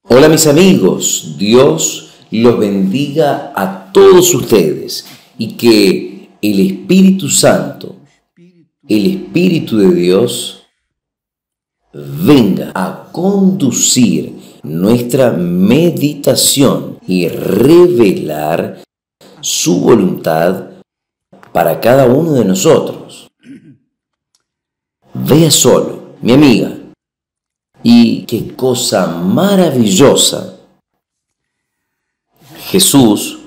Hola mis amigos, Dios los bendiga a todos ustedes y que el Espíritu Santo, el Espíritu de Dios, venga a conducir nuestra meditación y revelar su voluntad para cada uno de nosotros. Vea solo, mi amiga, y qué cosa maravillosa. Jesús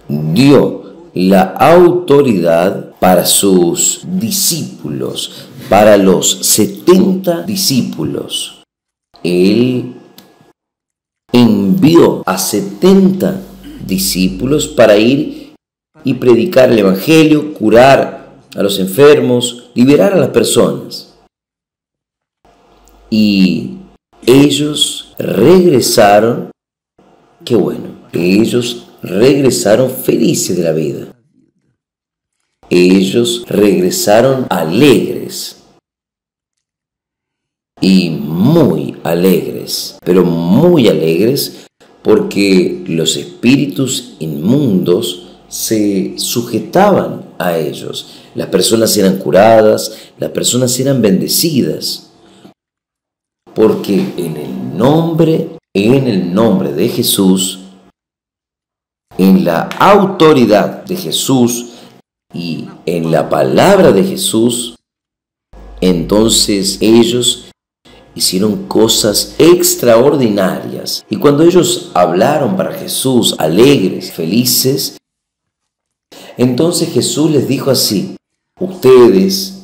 dio la autoridad para sus discípulos, para los 70 discípulos. Él envió a 70 discípulos para ir y predicar el Evangelio, curar a los enfermos, liberar a las personas. Y ellos regresaron, qué bueno, ellos regresaron felices de la vida. Ellos regresaron alegres y muy alegres, pero muy alegres porque los espíritus inmundos se sujetaban a ellos. Las personas eran curadas, las personas eran bendecidas. Porque en el nombre de Jesús, en la autoridad de Jesús y en la palabra de Jesús, entonces ellos hicieron cosas extraordinarias. Y cuando ellos hablaron para Jesús, alegres, felices, entonces Jesús les dijo así: ustedes,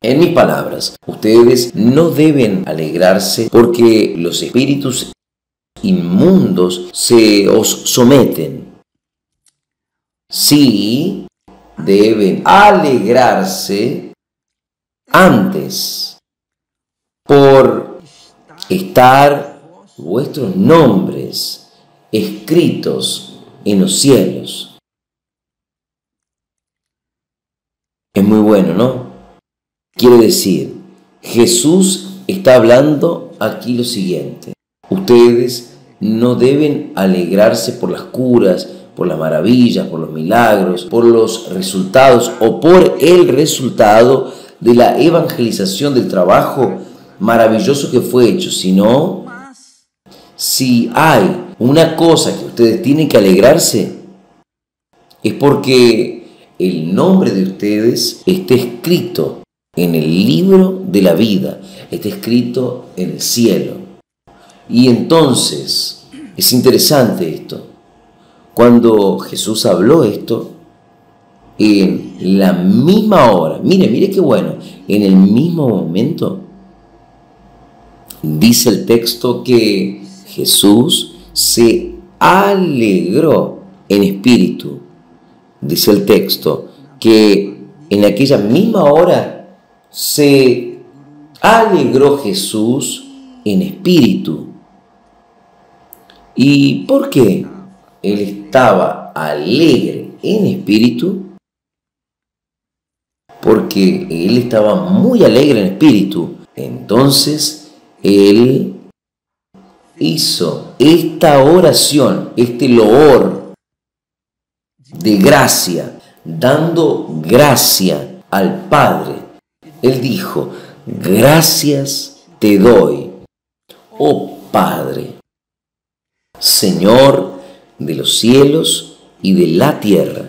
en mis palabras, ustedes no deben alegrarse porque los espíritus inmundos se os someten. Sí, deben alegrarse antes por estar vuestros nombres escritos en los cielos. Es muy bueno, ¿no? Quiere decir, Jesús está hablando aquí lo siguiente: ustedes no deben alegrarse por las curas, por las maravillas, por los milagros, por los resultados o por el resultado de la evangelización, del trabajo maravilloso que fue hecho, sino si hay una cosa que ustedes tienen que alegrarse, es porque el nombre de ustedes está escrito en el libro de la vida, está escrito en el cielo. Y entonces, es interesante esto. Cuando Jesús habló esto, en la misma hora, mire qué bueno, en el mismo momento, dice el texto que Jesús se alegró en espíritu. Dice el texto que en aquella misma hora se alegró Jesús en espíritu. ¿Y por qué él estaba alegre en espíritu? Porque él estaba muy alegre en espíritu. Entonces él hizo esta oración, este loor de gracia, dando gracia al Padre. Él dijo: gracias te doy, oh Padre, Señor de los cielos y de la tierra,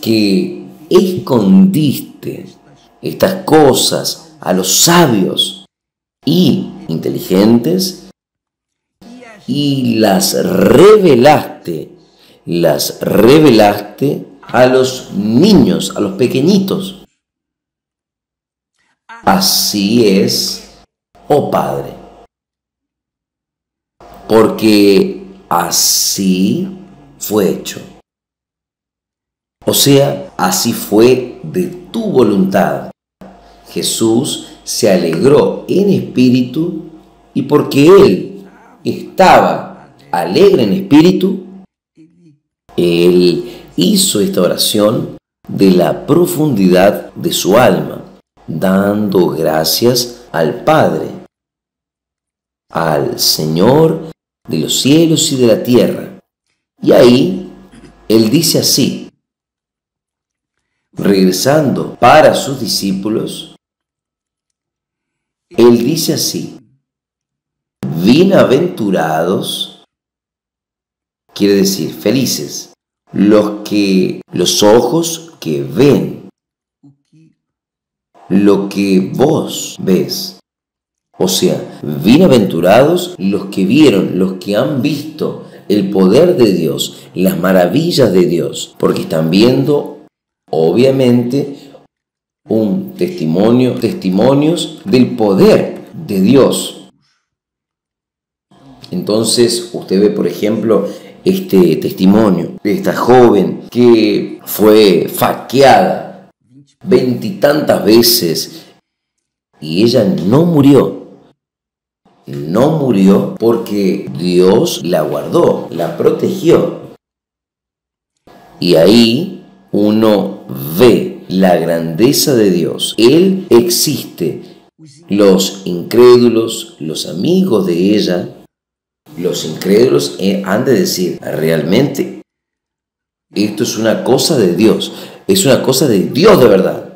que escondiste estas cosas a los sabios y inteligentes y las revelaste a los niños, a los pequeñitos. Así es, oh Padre, porque así fue hecho. O sea, así fue de tu voluntad. Jesús se alegró en espíritu y porque él estaba alegre en espíritu, él hizo esta oración de la profundidad de su alma, dando gracias al Padre. al Señor de los cielos y de la tierra. Y ahí Él dice así, regresando para sus discípulos, Él dice así, bienaventurados, quiere decir felices, los ojos que ven lo que vos ves. O sea, bienaventurados los que vieron, los que han visto el poder de Dios, las maravillas de Dios, porque están viendo, obviamente, testimonios del poder de Dios. Entonces, usted ve, por ejemplo, este testimonio de esta joven que fue faqueada 20 y tantas veces y ella no murió. No murió porque Dios la guardó, la protegió. Y ahí uno ve la grandeza de Dios. Él existe. Los incrédulos, los amigos de ella, los incrédulos han de decir, realmente, esto es una cosa de Dios, es una cosa de Dios de verdad.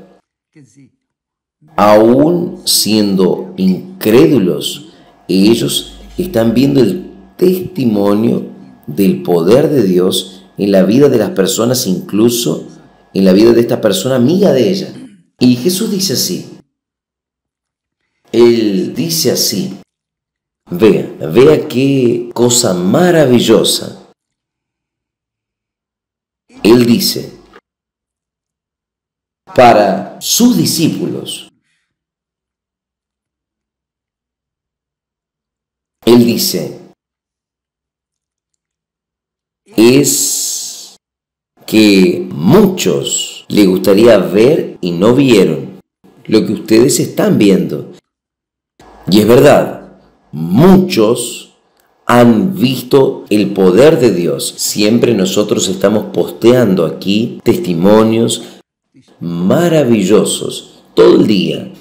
Aún siendo incrédulos, ellos están viendo el testimonio del poder de Dios en la vida de las personas, incluso en la vida de esta persona amiga de ella. Y Jesús dice así, Él dice así, vea qué cosa maravillosa. Él dice, para sus discípulos, Él dice, es que muchos les gustaría ver y no vieron lo que ustedes están viendo. Y es verdad, muchos han visto el poder de Dios. Siempre nosotros estamos posteando aquí testimonios maravillosos. Todo el día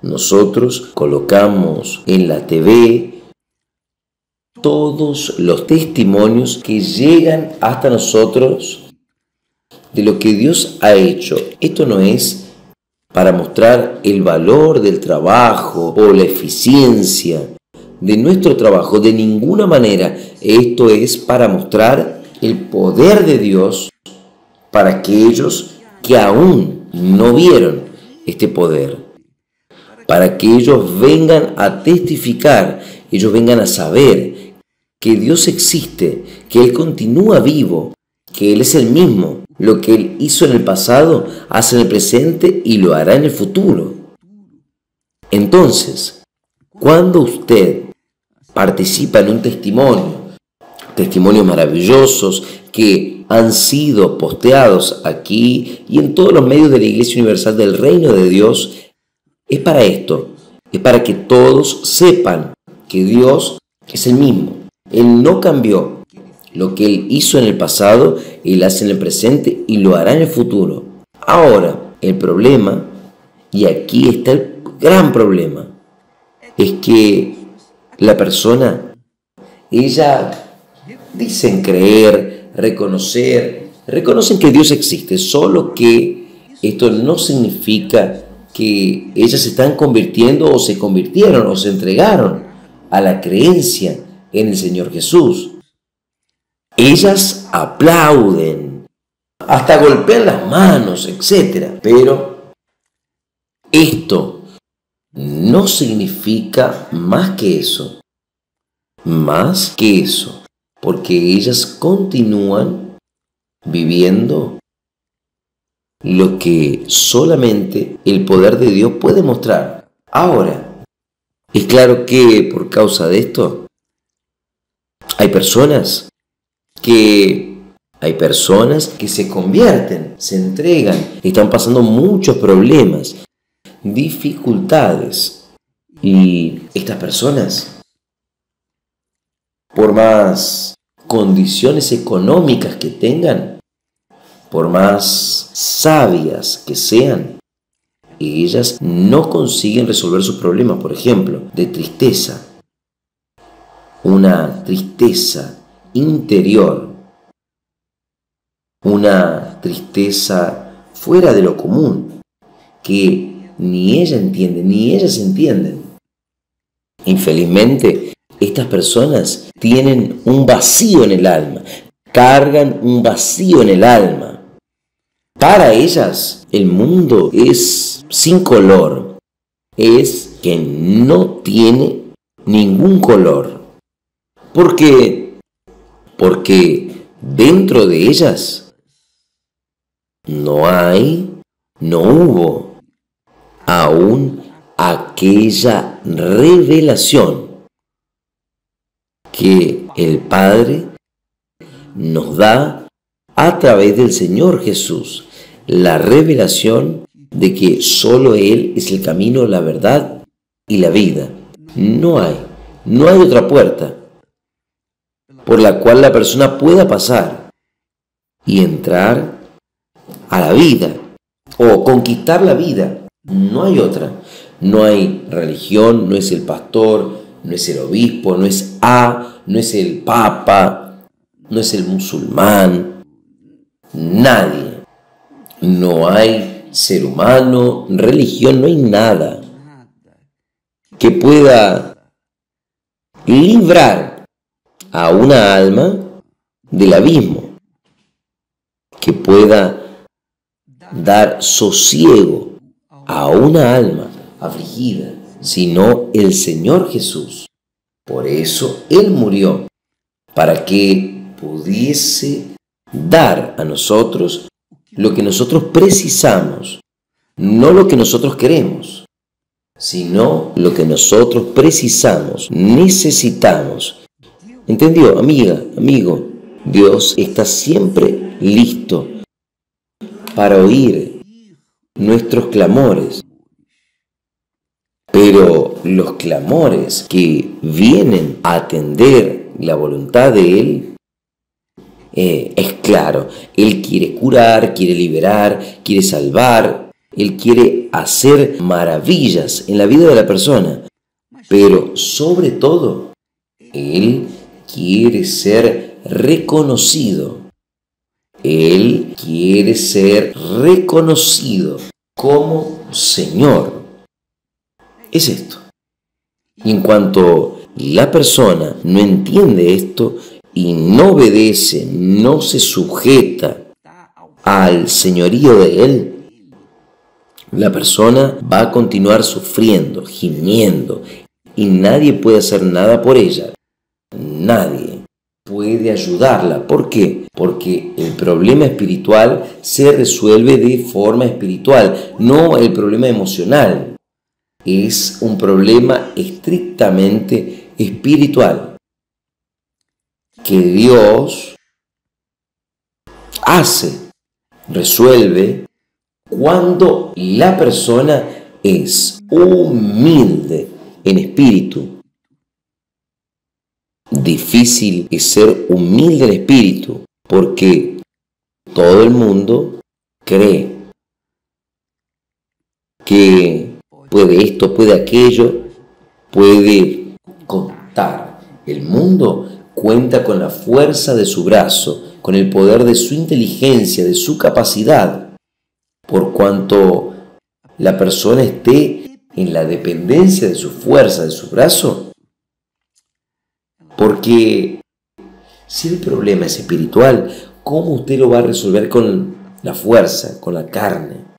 nosotros colocamos en la TV todos los testimonios que llegan hasta nosotros de lo que Dios ha hecho. Esto no es para mostrar el valor del trabajo o la eficiencia de nuestro trabajo, de ninguna manera. Esto es para mostrar el poder de Dios para aquellos que aún no vieron este poder, para que ellos vengan a testificar, ellos vengan a saber que Dios existe, que Él continúa vivo, que Él es el mismo. Lo que Él hizo en el pasado, hace en el presente y lo hará en el futuro. Entonces, cuando usted participa en un testimonios maravillosos que han sido posteados aquí y en todos los medios de la Iglesia Universal del Reino de Dios, es para esto, es para que todos sepan que Dios es el mismo. Él no cambió. Lo que Él hizo en el pasado, Él hace en el presente y lo hará en el futuro. Ahora, el problema, y aquí está el gran problema, es que la persona, ella dicen creer, reconocen que Dios existe, solo que esto no significa que ellas se están convirtiendo o se convirtieron o se entregaron a la creencia en el Señor Jesús. Ellas aplauden, hasta golpean las manos, etc. Pero esto no significa más que eso, porque ellas continúan viviendo lo que solamente el poder de Dios puede mostrar. Ahora, es claro que por causa de esto, hay personas que se convierten, se entregan, están pasando muchos problemas, dificultades. Y estas personas, por más condiciones económicas que tengan, por más sabias que sean, ellas no consiguen resolver sus problemas, por ejemplo, de tristeza, una tristeza interior, una tristeza fuera de lo común, que ni ella entiende, ni ellas entienden. Infelizmente, estas personas tienen un vacío en el alma, cargan un vacío en el alma. Para ellas, el mundo es sin color, es que no tiene ningún color. ¿Por qué? Porque dentro de ellas no hubo aún aquella revelación que el Padre nos da a través del Señor Jesús, la revelación de que solo Él es el camino, la verdad y la vida. No hay otra puerta por la cual la persona pueda pasar y entrar a la vida o conquistar la vida. No hay otra. No hay religión, no es el pastor, no es el obispo, no es el papa, no es el musulmán, nadie. No hay ser humano, religión, no hay nada que pueda librar a una alma del abismo, que pueda dar sosiego a una alma afligida, sino el Señor Jesús. Por eso Él murió, para que pudiese dar a nosotros lo que nosotros precisamos, no lo que nosotros queremos, sino lo que nosotros precisamos, necesitamos. ¿Entendió, amiga, amigo? Dios está siempre listo para oír nuestros clamores. Pero los clamores que vienen a atender la voluntad de Él, es claro, Él quiere curar, quiere liberar, quiere salvar, Él quiere hacer maravillas en la vida de la persona, pero sobre todo, Él quiere ser reconocido. Él quiere ser reconocido como Señor. Es esto. Y en cuanto la persona no entiende esto y no obedece, no se sujeta al señorío de Él, la persona va a continuar sufriendo, gimiendo, y nadie puede hacer nada por ella. Nadie puede ayudarla. ¿Por qué? Porque el problema espiritual se resuelve de forma espiritual, no el problema emocional. Es un problema estrictamente espiritual que Dios resuelve cuando la persona es humilde en espíritu. Difícil es ser humilde en espíritu porque todo el mundo cree que puede esto, puede aquello, puede contar. El mundo cuenta con la fuerza de su brazo, con el poder de su inteligencia, de su capacidad, por cuanto la persona esté en la dependencia de su fuerza, de su brazo. Porque si el problema es espiritual, ¿cómo usted lo va a resolver con la fuerza, con la carne?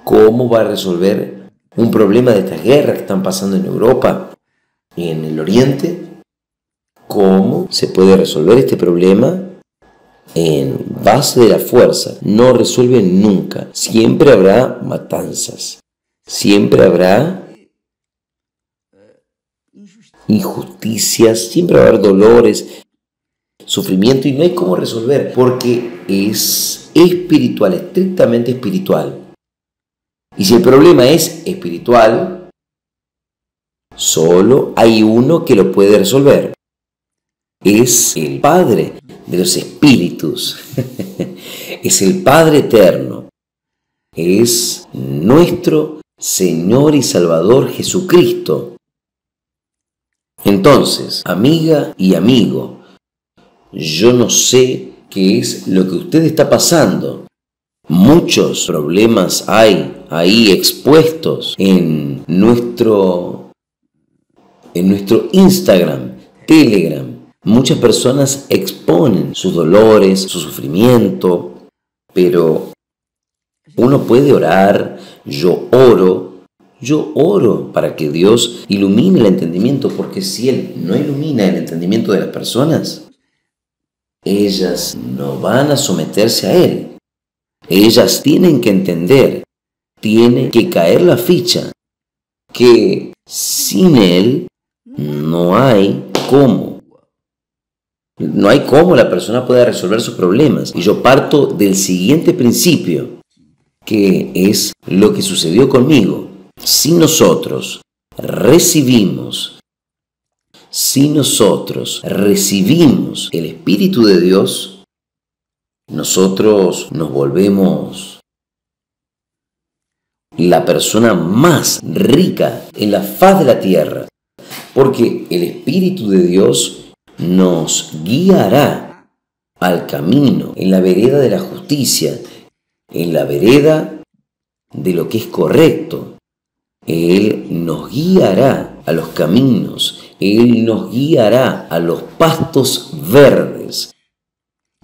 ¿Cómo va a resolver un problema de estas guerras que están pasando en Europa y en el Oriente? ¿Cómo se puede resolver este problema? En base de la fuerza. No resuelve nunca. Siempre habrá matanzas. Siempre habrá injusticias. Siempre va a haber dolores, sufrimiento, y no hay cómo resolver porque es espiritual, estrictamente espiritual. Y si el problema es espiritual, solo hay uno que lo puede resolver. Es el Padre de los espíritus. Es el Padre eterno. Es nuestro Señor y Salvador Jesucristo. Entonces, amiga y amigo, yo no sé qué es lo que usted está pasando. Muchos problemas hay ahí expuestos en nuestro Instagram, Telegram. Muchas personas exponen sus dolores, su sufrimiento, pero uno puede orar. Yo oro para que Dios ilumine el entendimiento, porque si Él no ilumina el entendimiento de las personas, ellas no van a someterse a Él. Ellas tienen que entender, tiene que caer la ficha, que sin Él no hay cómo. No hay cómo la persona pueda resolver sus problemas. Y yo parto del siguiente principio, que es lo que sucedió conmigo. Si nosotros recibimos el Espíritu de Dios, nosotros nos volvemos la persona más rica en la faz de la tierra, porque el Espíritu de Dios nos guiará al camino, en la vereda de la justicia, en la vereda de lo que es correcto. Él nos guiará a los caminos, Él nos guiará a los pastos verdes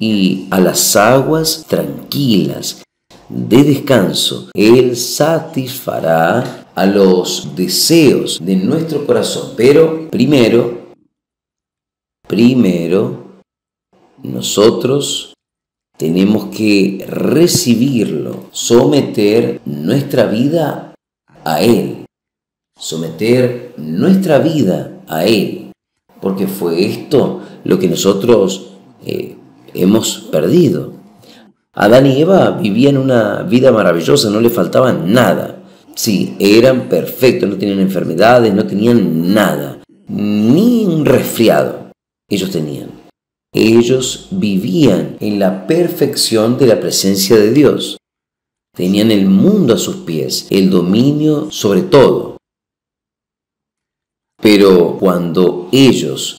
y a las aguas tranquilas de descanso. Él satisfará a los deseos de nuestro corazón. Pero primero, nosotros tenemos que recibirlo, someter nuestra vida a Él. Someter nuestra vida a Él. Porque fue esto lo que nosotros hemos perdido. Adán y Eva vivían una vida maravillosa, no le faltaba nada. Sí, eran perfectos, no tenían enfermedades, no tenían nada. Ni un resfriado ellos tenían. Ellos vivían en la perfección de la presencia de Dios. Tenían el mundo a sus pies, el dominio sobre todo. Pero cuando ellos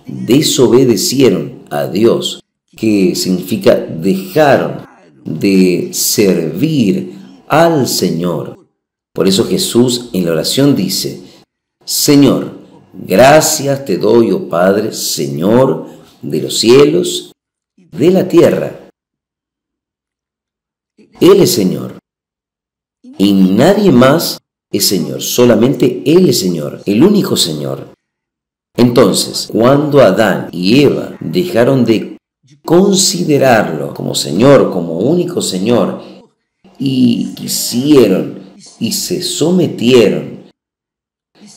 desobedecieron a Dios, que significa dejaron de servir al Señor. Por eso Jesús en la oración dice: Señor, gracias te doy, oh Padre, Señor de los cielos, de la tierra. Él es Señor. Y nadie más es Señor, solamente Él es Señor, el único Señor. Entonces, cuando Adán y Eva dejaron de considerarlo como Señor, como único Señor, y quisieron y se sometieron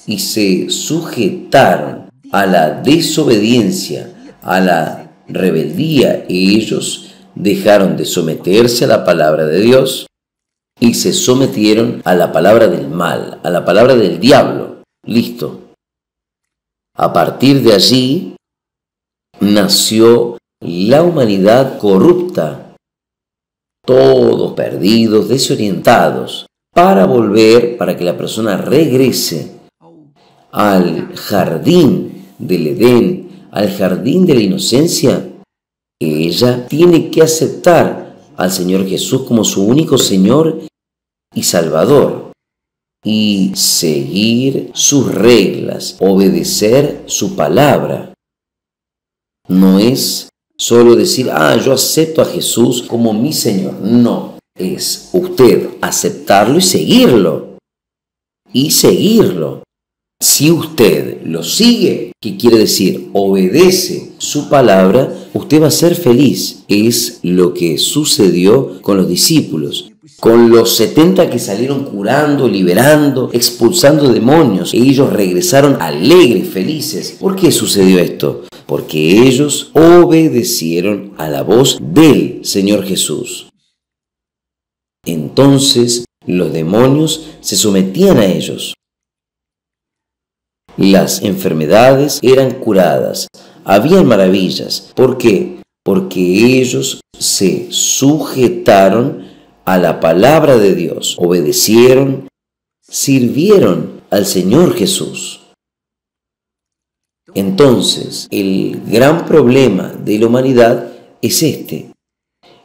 y se sujetaron a la desobediencia, a la rebeldía, ellos dejaron de someterse a la palabra de Dios y se sometieron a la palabra del mal, a la palabra del diablo. Listo. A partir de allí nació la humanidad corrupta, todos perdidos, desorientados, para que la persona regrese al jardín del Edén, al jardín de la inocencia. Ella tiene que aceptar al Señor Jesús como su único Señor y Salvador, y seguir sus reglas, obedecer su palabra. No es solo decir, yo acepto a Jesús como mi Señor. No, es usted aceptarlo y seguirlo. Si usted lo sigue, ¿qué quiere decir? Obedece su palabra, usted va a ser feliz. Es lo que sucedió con los discípulos. Con los 70 que salieron curando, liberando, expulsando demonios, ellos regresaron alegres, felices. ¿Por qué sucedió esto? Porque ellos obedecieron a la voz del Señor Jesús. Entonces los demonios se sometían a ellos. Las enfermedades eran curadas, habían maravillas. ¿Por qué? Porque ellos se sujetaron a la palabra de Dios, obedecieron, sirvieron al Señor Jesús. Entonces, el gran problema de la humanidad es este.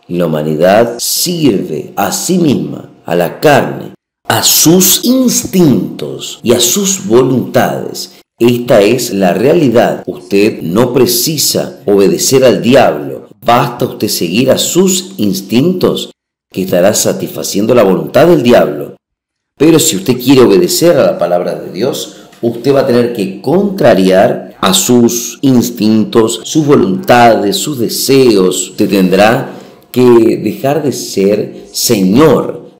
La humanidad sirve a sí misma, a la carne, a sus instintos y a sus voluntades. Esta es la realidad. Usted no precisa obedecer al diablo. Basta usted seguir a sus instintos, que estará satisfaciendo la voluntad del diablo. Pero si usted quiere obedecer a la palabra de Dios, usted va a tener que contrariar a sus instintos, sus voluntades, sus deseos. Usted tendrá que dejar de ser señor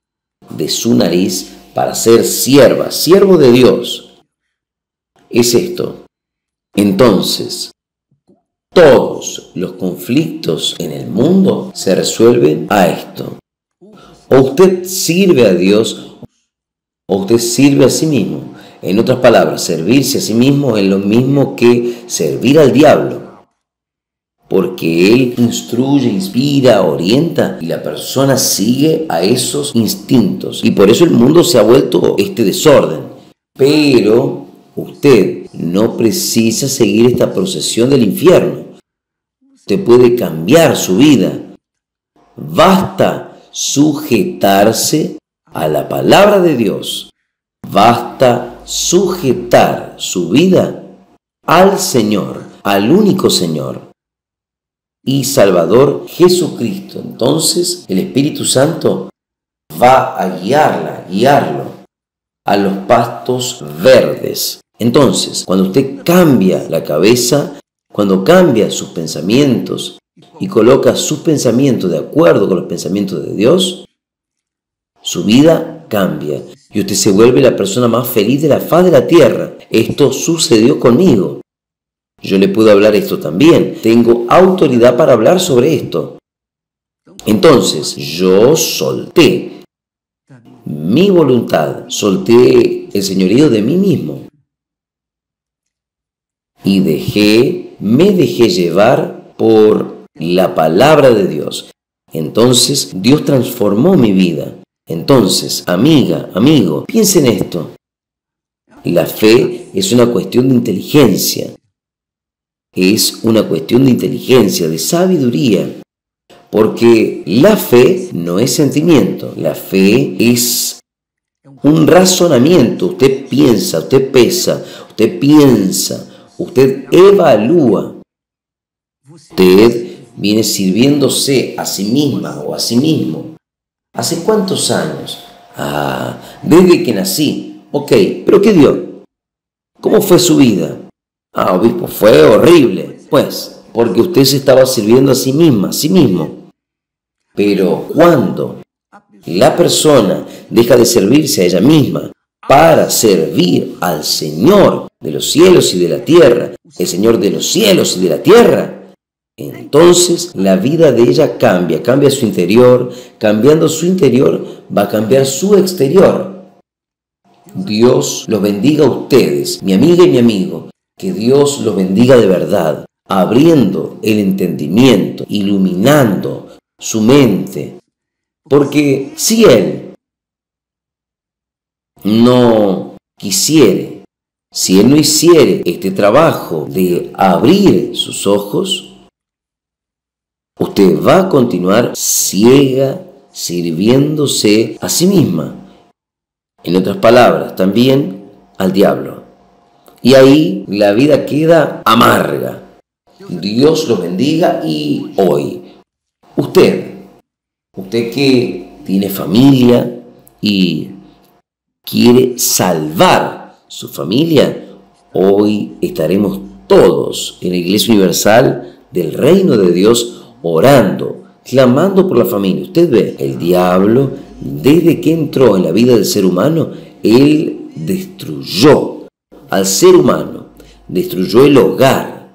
de su nariz para ser siervo de Dios. Es esto. Entonces, todos los conflictos en el mundo se resuelven a esto. O usted sirve a Dios o usted sirve a sí mismo. En otras palabras, servirse a sí mismo es lo mismo que servir al diablo, porque él instruye, inspira, orienta y la persona sigue a esos instintos. Y por eso el mundo se ha vuelto este desorden. Pero usted no precisa seguir esta procesión del infierno. Usted puede cambiar su vida. Basta sujetarse a la palabra de Dios. Basta sujetar su vida al Señor, al único Señor y Salvador Jesucristo. Entonces el Espíritu Santo va a guiarlo a los pastos verdes. Entonces, cuando usted cambia la cabeza, cuando cambia sus pensamientos y coloca sus pensamientos de acuerdo con los pensamientos de Dios, su vida cambia y usted se vuelve la persona más feliz de la faz de la tierra. Esto sucedió conmigo. Yo le puedo hablar esto también. Tengo autoridad para hablar sobre esto. Entonces, yo solté mi voluntad, solté el señorío de mí mismo y me dejé llevar por la palabra de Dios. Entonces, Dios transformó mi vida. Entonces, amiga, amigo, piensa en esto. La fe es una cuestión de inteligencia. Es una cuestión de inteligencia, de sabiduría. Porque la fe no es sentimiento. La fe es un razonamiento. Usted piensa, usted pesa, usted piensa, usted evalúa. Usted viene sirviéndose a sí misma o a sí mismo. ¿Hace cuántos años? Desde que nací. Ok, ¿pero qué dio? ¿Cómo fue su vida? Obispo, fue horrible. Pues, porque usted se estaba sirviendo a sí misma, a sí mismo. Pero cuando la persona deja de servirse a ella misma para servir al Señor de los cielos y de la tierra, el Señor de los cielos y de la tierra, entonces la vida de ella cambia su interior. Cambiando su interior va a cambiar su exterior. Dios los bendiga a ustedes, mi amiga y mi amigo. Que Dios los bendiga de verdad, abriendo el entendimiento, iluminando su mente. Porque si Él no quisiere, si Él no hiciere este trabajo de abrir sus ojos, usted va a continuar ciega, sirviéndose a sí misma. En otras palabras, también al diablo. Y ahí la vida queda amarga. Dios los bendiga. Y hoy, usted que tiene familia y quiere salvar su familia, hoy estaremos todos en la Iglesia Universal del Reino de Dios orando, clamando por la familia. Usted ve, el diablo, desde que entró en la vida del ser humano, él destruyó al ser humano, destruyó el hogar,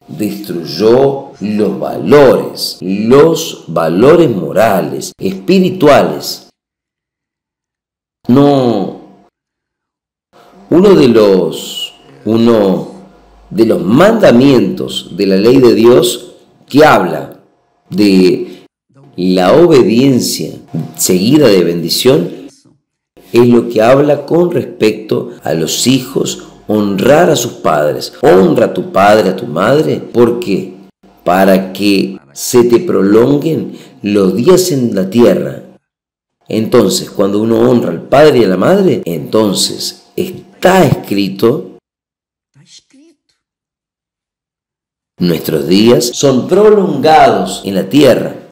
destruyó los valores morales, espirituales. Uno de los mandamientos de la ley de Dios que habla de la obediencia seguida de bendición es lo que habla con respecto a los hijos honrar a sus padres. Honra a tu padre, a tu madre. ¿Por qué? Para que se te prolonguen los días en la tierra. Entonces, cuando uno honra al padre y a la madre, entonces está escrito, nuestros días son prolongados en la tierra.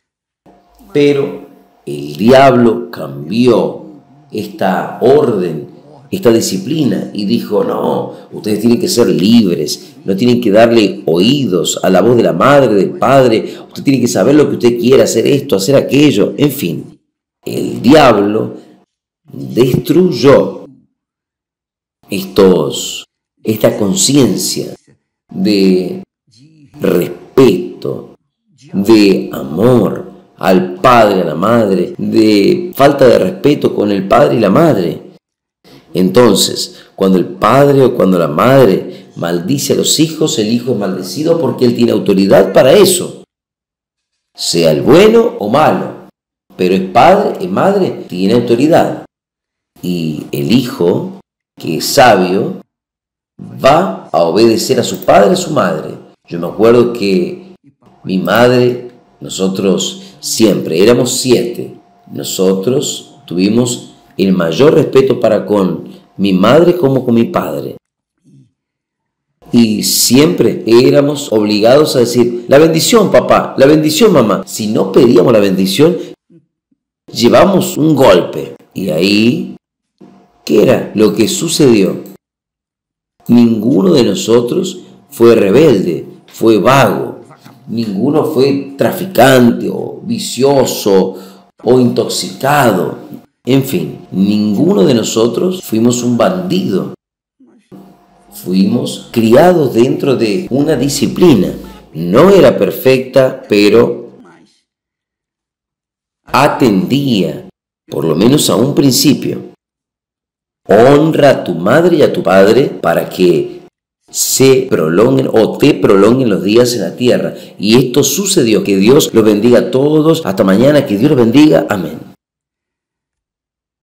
Pero el diablo cambió esta orden, esta disciplina, y dijo: no, ustedes tienen que ser libres, no tienen que darle oídos a la voz de la madre, del padre, usted tiene que saber lo que usted quiere, hacer esto, hacer aquello, en fin. El diablo destruyó esta conciencia de respeto, de amor al padre, a la madre, de falta de respeto con el padre y la madre. Entonces, cuando el padre o cuando la madre maldice a los hijos, el hijo es maldecido porque él tiene autoridad para eso, sea el bueno o malo. Pero es padre, es madre, tiene autoridad. Y el hijo, que es sabio, va a obedecer a su padre, a su madre. Yo me acuerdo que mi madre, nosotros siempre éramos 7. Nosotros tuvimos el mayor respeto para con mi madre como con mi padre. Y siempre éramos obligados a decir: la bendición, papá, la bendición, mamá. Si no pedíamos la bendición, llevamos un golpe. Y ahí, ¿qué era lo que sucedió? Ninguno de nosotros fue rebelde, fue vago. Ninguno fue traficante o vicioso o intoxicado. En fin, ninguno de nosotros fuimos un bandido. Fuimos criados dentro de una disciplina. No era perfecta, pero atendía, por lo menos a un principio. Honra a tu madre y a tu padre para que se prolonguen o te prolonguen los días en la tierra. Y esto sucedió. Que Dios los bendiga a todos. Hasta mañana. Que Dios los bendiga. Amén.